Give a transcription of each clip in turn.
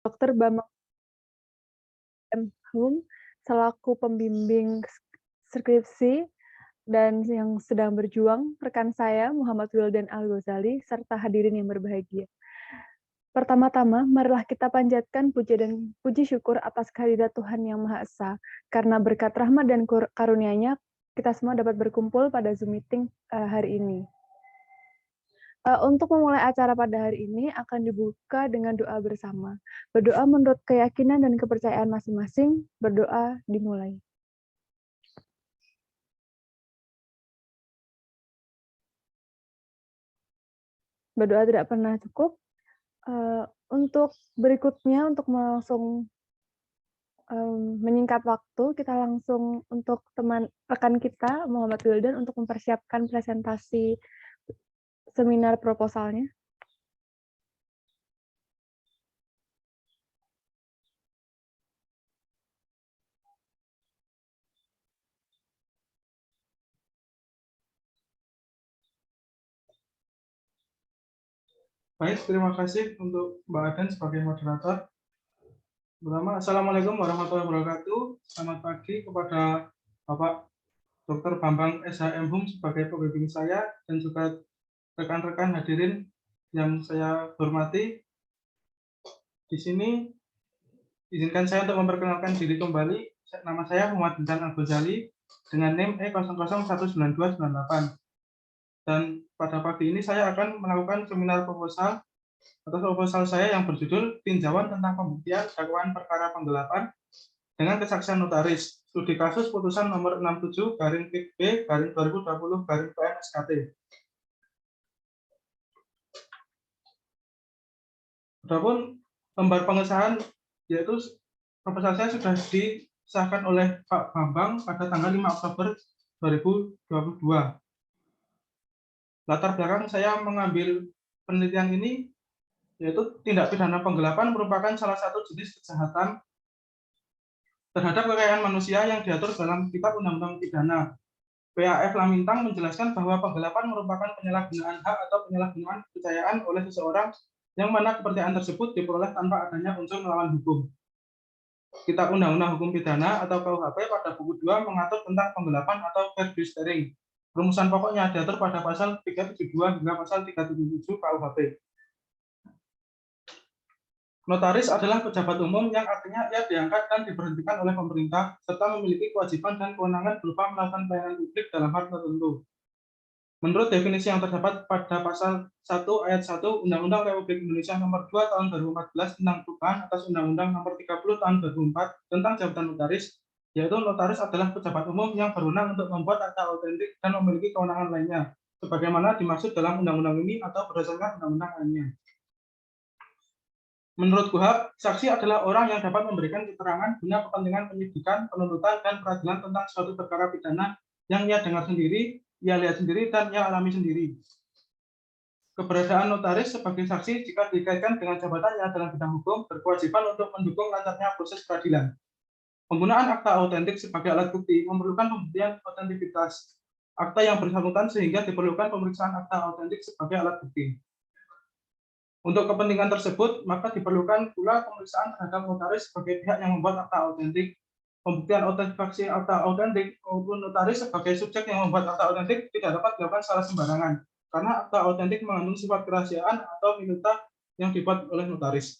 Dokter Bambang M. Hum, selaku pembimbing skripsi dan yang sedang berjuang, rekan saya Muhammad Wildan Al-Ghazali, serta hadirin yang berbahagia. Pertama-tama, marilah kita panjatkan puji dan puji syukur atas kehadirat Tuhan Yang Maha Esa, karena berkat rahmat dan karunia-Nya, kita semua dapat berkumpul pada Zoom meeting hari ini. Untuk memulai acara pada hari ini akan dibuka dengan doa bersama. Berdoa menurut keyakinan dan kepercayaan masing-masing, berdoa dimulai. Berdoa tidak pernah cukup. Untuk berikutnya, untuk langsung menyingkat waktu, kita langsung untuk rekan kita, Muhammad Wildan, untuk mempersiapkan presentasi seminar proposalnya. Baik, terima kasih untuk Mbak Aden sebagai moderator. Pertama, Assalamualaikum warahmatullahi wabarakatuh. Selamat pagi kepada Bapak Dr. Bambang SHM Hum sebagai pembimbing saya dan juga rekan-rekan hadirin yang saya hormati. Di sini izinkan saya untuk memperkenalkan diri kembali. Nama saya Muhammad Wildan Al-Ghazali dengan NIM E00019298. Dan pada pagi ini saya akan melakukan seminar proposal atas proposal saya yang berjudul Tinjauan tentang Pembuktian Dakwaan Perkara Penggelapan dengan Kesaksian Notaris, Studi Kasus Putusan Nomor 67/B/2020/PN SKT. Adapun lembar pengesahan, yaitu proposal saya sudah disahkan oleh Pak Bambang pada tanggal 5 Oktober 2022. Latar belakang saya mengambil penelitian ini yaitu tindak pidana penggelapan merupakan salah satu jenis kejahatan terhadap kekayaan manusia yang diatur dalam Kitab Undang-Undang Pidana. PAF Lamintang menjelaskan bahwa penggelapan merupakan penyalahgunaan hak atau penyalahgunaan kepercayaan oleh seseorang yang mana kepercayaan tersebut diperoleh tanpa adanya unsur melawan hukum. Kitab Undang-Undang Hukum Pidana atau KUHP pada buku 2 mengatur tentang penggelapan atau verduistering. Rumusan pokoknya diatur pada pasal 372 hingga pasal 377 KUHP. Notaris adalah pejabat umum yang artinya ia diangkat dan diberhentikan oleh pemerintah serta memiliki kewajiban dan kewenangan berupa melakukan pelayanan publik dalam hal tertentu. Menurut definisi yang terdapat pada pasal 1 ayat 1 Undang-Undang Republik Indonesia Nomor 2 Tahun 2014 tentang perubahan atas Undang-Undang Nomor 30 Tahun 2004 tentang jabatan notaris, yaitu notaris adalah pejabat umum yang berwenang untuk membuat akta autentik dan memiliki kewenangan lainnya, sebagaimana dimaksud dalam undang-undang ini atau berdasarkan undang-undang lainnya. Menurut KUHP, saksi adalah orang yang dapat memberikan keterangan guna kepentingan penyidikan, penuntutan, dan peradilan tentang suatu perkara pidana yang ia dengar sendiri, ia lihat sendiri, dan ia alami sendiri. Keberadaan notaris sebagai saksi jika dikaitkan dengan jabatannya dalam bidang hukum berkewajiban untuk mendukung lancarnya proses peradilan. Penggunaan akta autentik sebagai alat bukti memerlukan pembuktian autentivitas akta yang bersangkutan sehingga diperlukan pemeriksaan akta autentik sebagai alat bukti. Untuk kepentingan tersebut, maka diperlukan pula pemeriksaan terhadap notaris sebagai pihak yang membuat akta autentik. Pembuktian autentikasi akta autentik maupun notaris sebagai subjek yang membuat akta autentik tidak dapat dilakukan secara sembarangan, karena akta autentik mengandung sifat kerahasiaan atau minuta yang dibuat oleh notaris.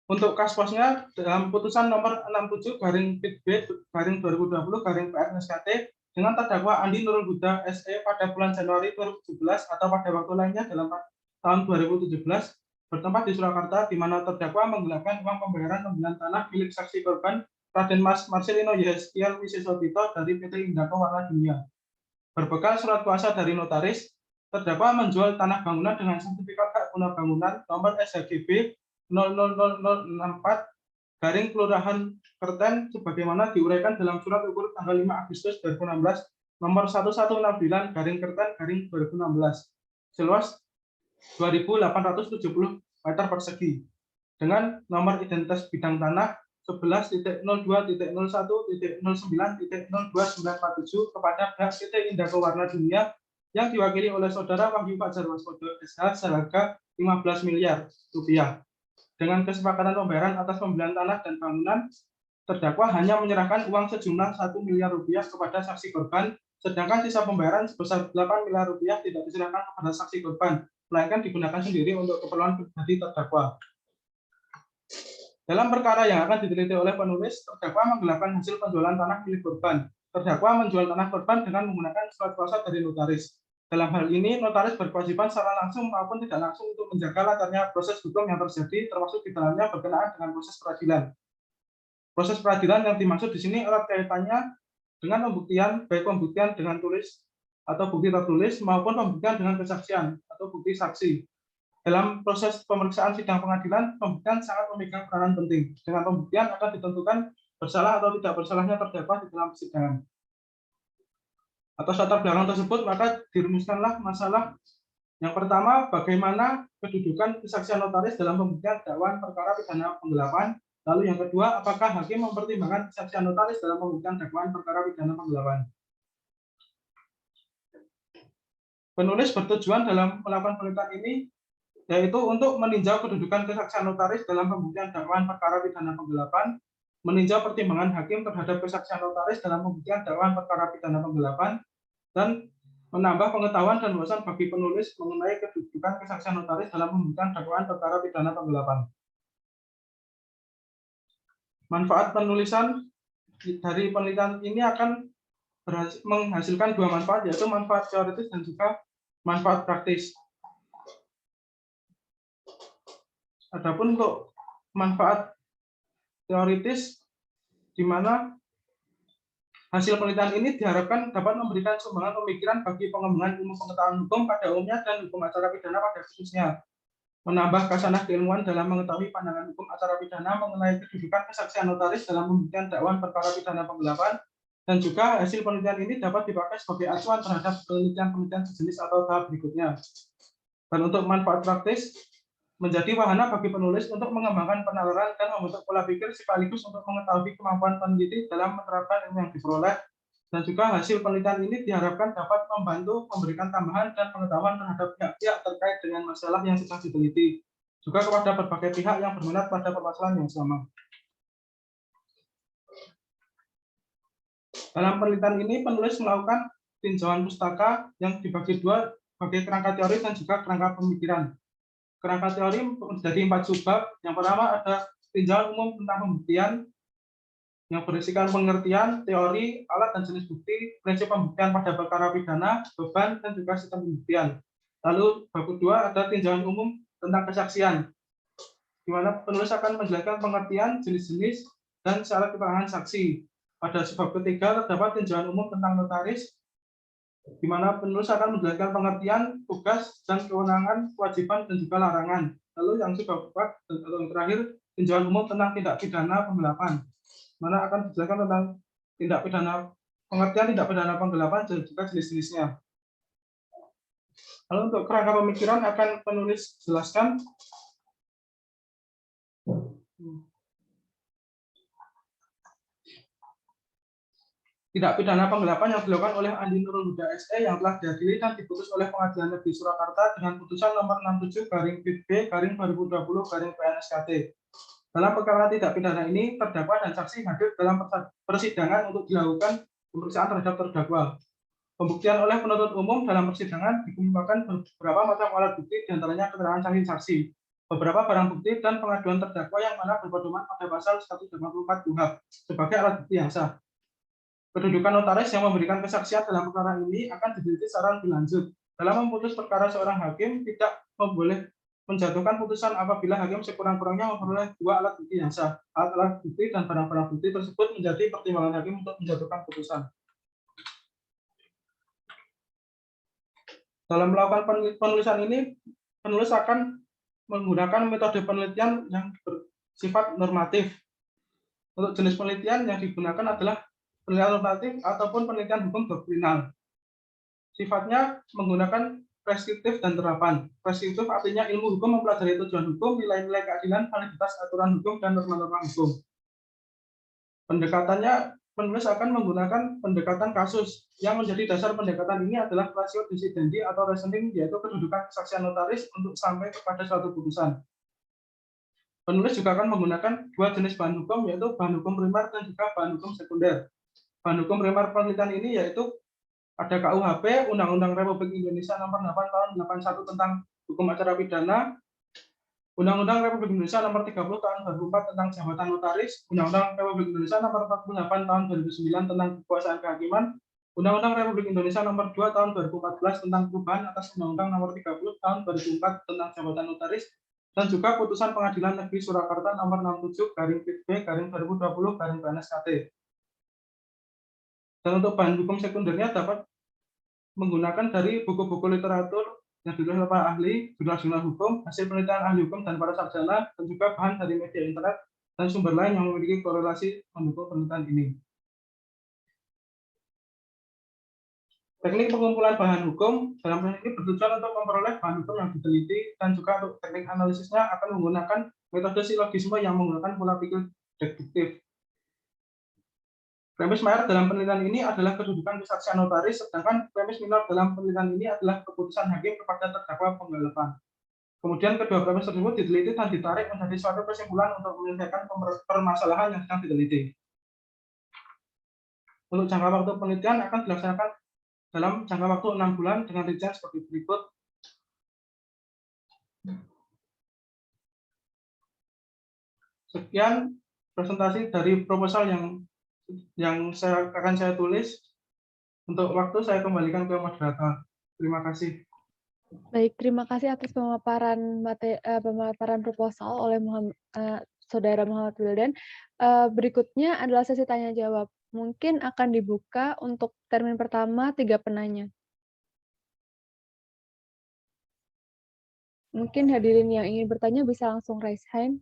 Untuk kasusnya dalam putusan nomor 67/B/2020/PN SKT dengan terdakwa Andi Nurul Huda SE pada bulan Januari 2017 atau pada waktu lainnya dalam tahun 2017 bertempat di Surakarta, di mana terdakwa menggelapkan uang pembayaran pembelian tanah milik saksi korban Raden Mas Marcelino Yestian Wisesotito dari PT Indako Warna Dunia. Berbekal surat kuasa dari notaris, terdakwa menjual tanah bangunan dengan sertifikat hak guna bangunan nomor SHGB 000064 Kelurahan Kerten sebagaimana diuraikan dalam surat ukur tanggal 5 Agustus 2016 nomor 1169 Kerten 2016 seluas 2.870 meter persegi dengan nomor identitas bidang tanah 11.02.01.09.0297 kepada pihak PT Indako Warna Dunia yang diwakili oleh Saudara Wahyu Fajar Waspodo SH seharga 15 miliar rupiah. Dengan kesepakatan pembayaran atas pembelian tanah dan bangunan, terdakwa hanya menyerahkan uang sejumlah 1 miliar rupiah kepada saksi korban, sedangkan sisa pembayaran sebesar 8 miliar rupiah tidak diserahkan kepada saksi korban, melainkan digunakan sendiri untuk keperluan pribadi terdakwa. Dalam perkara yang akan diteliti oleh penulis, terdakwa menggelapkan hasil penjualan tanah milik korban. Terdakwa menjual tanah korban dengan menggunakan surat kuasa dari notaris. Dalam hal ini, notaris berkewajiban secara langsung maupun tidak langsung untuk menjaga lancarnya proses hukum yang terjadi, termasuk di dalamnya berkenaan dengan proses peradilan. Proses peradilan yang dimaksud di sini erat kaitannya dengan pembuktian, baik pembuktian dengan tulis atau bukti tertulis maupun pembuktian dengan kesaksian atau bukti saksi. Dalam proses pemeriksaan sidang pengadilan, pembuktian sangat memegang peranan penting. Dengan pembuktian akan ditentukan bersalah atau tidak bersalahnya terdakwa di dalam persidangan. Atas latar belakang tersebut, maka dirumuskanlah masalah yang pertama, bagaimana kedudukan kesaksian notaris dalam pembuktian dakwaan perkara pidana penggelapan. Lalu yang kedua, apakah hakim mempertimbangkan kesaksian notaris dalam pembuktian dakwaan perkara pidana penggelapan. Penulis bertujuan dalam melakukan penelitian ini yaitu untuk meninjau kedudukan kesaksian notaris dalam pembuktian dakwaan perkara pidana penggelapan, meninjau pertimbangan hakim terhadap kesaksian notaris dalam pembuktian dakwaan perkara pidana penggelapan, dan menambah pengetahuan dan wawasan bagi penulis mengenai kedudukan kesaksian notaris dalam pembuktian dakwaan perkara pidana penggelapan. Manfaat penulisan dari penelitian ini akan menghasilkan dua manfaat, yaitu manfaat teoritis dan juga manfaat praktis. Adapun untuk manfaat teoritis, di mana hasil penelitian ini diharapkan dapat memberikan sumbangan pemikiran bagi pengembangan ilmu pengetahuan hukum pada umumnya dan hukum acara pidana pada khususnya, menambah khasanah keilmuan dalam mengetahui pandangan hukum acara pidana mengenai kedudukan kesaksian notaris dalam pembuktian dakwaan perkara pidana penggelapan, dan juga hasil penelitian ini dapat dipakai sebagai acuan terhadap penelitian-penelitian sejenis atau tahap berikutnya. Dan untuk manfaat praktis, menjadi wahana bagi penulis untuk mengembangkan penalaran dan membentuk pola pikir sekaligus untuk mengetahui kemampuan peneliti dalam menerapkan ilmu yang diperoleh, dan juga hasil penelitian ini diharapkan dapat membantu memberikan tambahan dan pengetahuan terhadap pihak-pihak terkait dengan masalah yang sedang diteliti, juga kepada berbagai pihak yang berminat pada permasalahan yang sama. Dalam penelitian ini, penulis melakukan tinjauan pustaka yang dibagi dua sebagai kerangka teori dan juga kerangka pemikiran. Kerangka teori menjadi 4 subbab. Yang pertama ada tinjauan umum tentang pembuktian yang berisikan pengertian, teori, alat dan jenis bukti, prinsip pembuktian pada perkara pidana, beban, dan juga sistem pembuktian. Lalu bab kedua ada tinjauan umum tentang kesaksian, di mana penulis akan menjelaskan pengertian, jenis-jenis, dan syarat keterangan saksi. Pada subbab ketiga terdapat tinjauan umum tentang notaris, di mana penulis akan menjelaskan pengertian, tugas, dan kewenangan, kewajiban, dan juga larangan. Lalu yang subbab keempat atau yang terakhir, tinjauan umum tentang tindak pidana penggelapan, mana akan dijelaskan tentang tindak pidana, pengertian tindak pidana penggelapan dan juga jenis-jenisnya. Lalu untuk kerangka pemikiran akan penulis jelaskan. Tindak pidana penggelapan yang dilakukan oleh Andi Nurul Huda SE yang telah diadili dan diputus oleh Pengadilan Negeri Surakarta dengan putusan nomor 67/B/2020/PNSKT. Dalam perkara tindak pidana ini, terdakwa dan saksi hadir dalam persidangan untuk dilakukan pemeriksaan terhadap terdakwa. Pembuktian oleh penuntut umum dalam persidangan dikemukakan beberapa macam alat bukti, diantaranya keterangan saksi-saksi, beberapa barang bukti, dan pengaduan terdakwa yang mana berpedoman pada pasal 184 KUHP sebagai alat bukti yang sah. Kedudukan notaris yang memberikan kesaksian dalam perkara ini akan diteliti secara lebih lanjut. Dalam memutus perkara, seorang hakim tidak boleh menjatuhkan putusan apabila hakim sekurang-kurangnya memperoleh dua alat bukti yang sah. Alat bukti dan barang-barang bukti tersebut menjadi pertimbangan hakim untuk menjatuhkan putusan. Dalam melakukan penulisan ini, penulis akan menggunakan metode penelitian yang bersifat normatif. Untuk jenis penelitian yang digunakan adalah penelitian normatif ataupun penelitian hukum doktrinal. Sifatnya menggunakan preskriptif dan terapan. Preskriptif artinya ilmu hukum mempelajari tujuan hukum, nilai-nilai keadilan, validitas aturan hukum, dan norma-norma hukum. Pendekatannya penulis akan menggunakan pendekatan kasus. Yang menjadi dasar pendekatan ini adalah rasio desidendi atau reasoning, yaitu kedudukan kesaksian notaris untuk sampai kepada suatu putusan. Penulis juga akan menggunakan dua jenis bahan hukum, yaitu bahan hukum primer dan juga bahan hukum sekunder. Bahan hukum primer penelitian ini yaitu ada KUHP, Undang-Undang Republik Indonesia Nomor 8 Tahun 81 tentang Hukum Acara Pidana, Undang-Undang Republik Indonesia Nomor 30 Tahun 2004 tentang Jabatan Notaris, Undang-Undang Republik Indonesia Nomor 48 Tahun 2009 tentang Kekuasaan Kehakiman, Undang-Undang Republik Indonesia Nomor 2 Tahun 2014 tentang perubahan atas Undang-Undang Nomor 30 Tahun 2004 tentang Jabatan Notaris, dan juga putusan Pengadilan Negeri Surakarta Nomor 67/B/2020/PNSKT. Dan untuk bahan hukum sekundernya dapat menggunakan dari buku-buku literatur yang ditulis oleh para ahli, jurnal-jurnal hukum, hasil penelitian ahli hukum dan para sarjana, dan juga bahan dari media internet dan sumber lain yang memiliki korelasi mendukung penelitian ini. Teknik pengumpulan bahan hukum dalam proses ini bertujuan untuk memperoleh bahan hukum yang diteliti, dan juga untuk teknik analisisnya akan menggunakan metode silogisme yang menggunakan pola pikir deduktif. Premis mayor dalam penelitian ini adalah kedudukan kesaksian notaris, sedangkan premis minor dalam penelitian ini adalah keputusan hakim kepada terdakwa penggelepan. Kemudian kedua premis tersebut diteliti dan ditarik menjadi suatu kesimpulan untuk menyelesaikan permasalahan yang sedang diteliti. Untuk jangka waktu penelitian akan dilaksanakan dalam jangka waktu 6 bulan dengan rincian seperti berikut. Sekian presentasi dari proposal yang akan saya tulis. Untuk waktu saya kembalikan ke moderator. Terima kasih. Baik, terima kasih atas pemaparan proposal oleh Saudara Muhammad Wildan. Berikutnya adalah sesi tanya jawab. Mungkin akan dibuka untuk termin pertama 3 penanya. Mungkin hadirin yang ingin bertanya bisa langsung raise hand.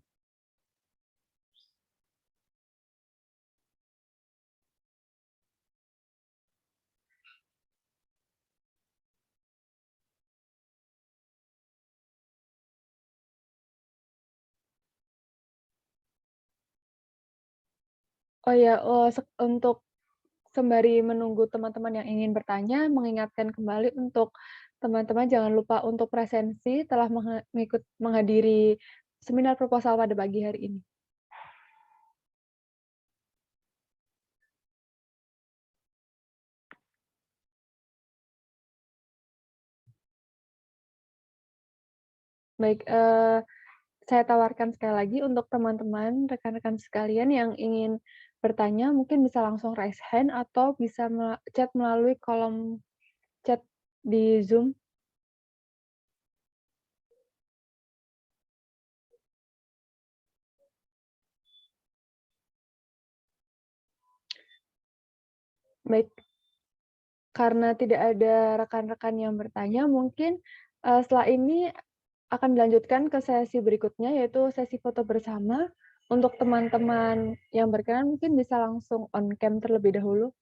Oh ya, untuk sembari menunggu teman-teman yang ingin bertanya, mengingatkan kembali untuk teman-teman jangan lupa untuk presensi telah menghadiri seminar proposal pada pagi hari ini. Baik, saya tawarkan sekali lagi untuk teman-teman, rekan-rekan sekalian yang ingin bertanya, mungkin bisa langsung raise hand atau bisa chat melalui kolom chat di Zoom. Baik, karena tidak ada rekan-rekan yang bertanya, mungkin setelah ini akan dilanjutkan ke sesi berikutnya, yaitu sesi foto bersama. Untuk teman-teman yang berkenan mungkin bisa langsung on cam terlebih dahulu.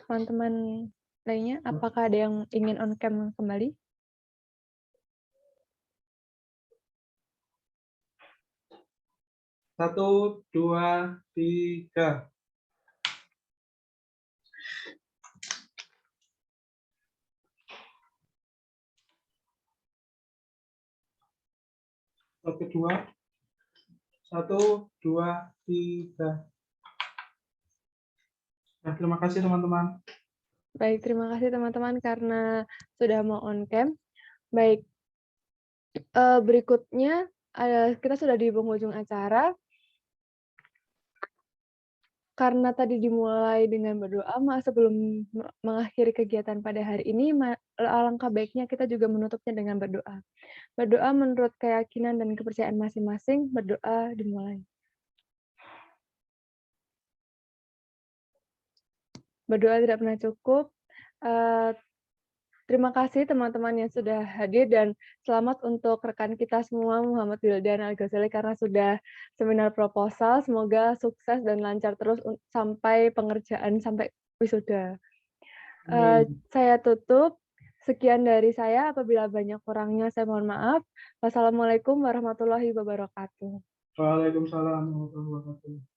Teman-teman lainnya, apakah ada yang ingin on cam kembali? Satu, dua, tiga. Kedua, 1, 2, 3. Nah, terima kasih teman-teman. Baik, terima kasih teman-teman karena sudah mau on cam. Baik, berikutnya kita sudah di penghujung acara. Karena tadi dimulai dengan berdoa, sebelum mengakhiri kegiatan pada hari ini, alangkah baiknya kita juga menutupnya dengan berdoa. Berdoa menurut keyakinan dan kepercayaan masing-masing, berdoa dimulai. Berdoa tidak pernah cukup. Terima kasih teman-teman yang sudah hadir dan selamat untuk rekan kita semua Muhammad Wildan Al-Ghazali karena sudah seminar proposal. Semoga sukses dan lancar terus sampai pengerjaan, sampai wisuda. Amin. Saya tutup. Sekian dari saya, apabila banyak kurangnya saya mohon maaf. Wassalamualaikum warahmatullahi wabarakatuh. Waalaikumsalam warahmatullahi wabarakatuh.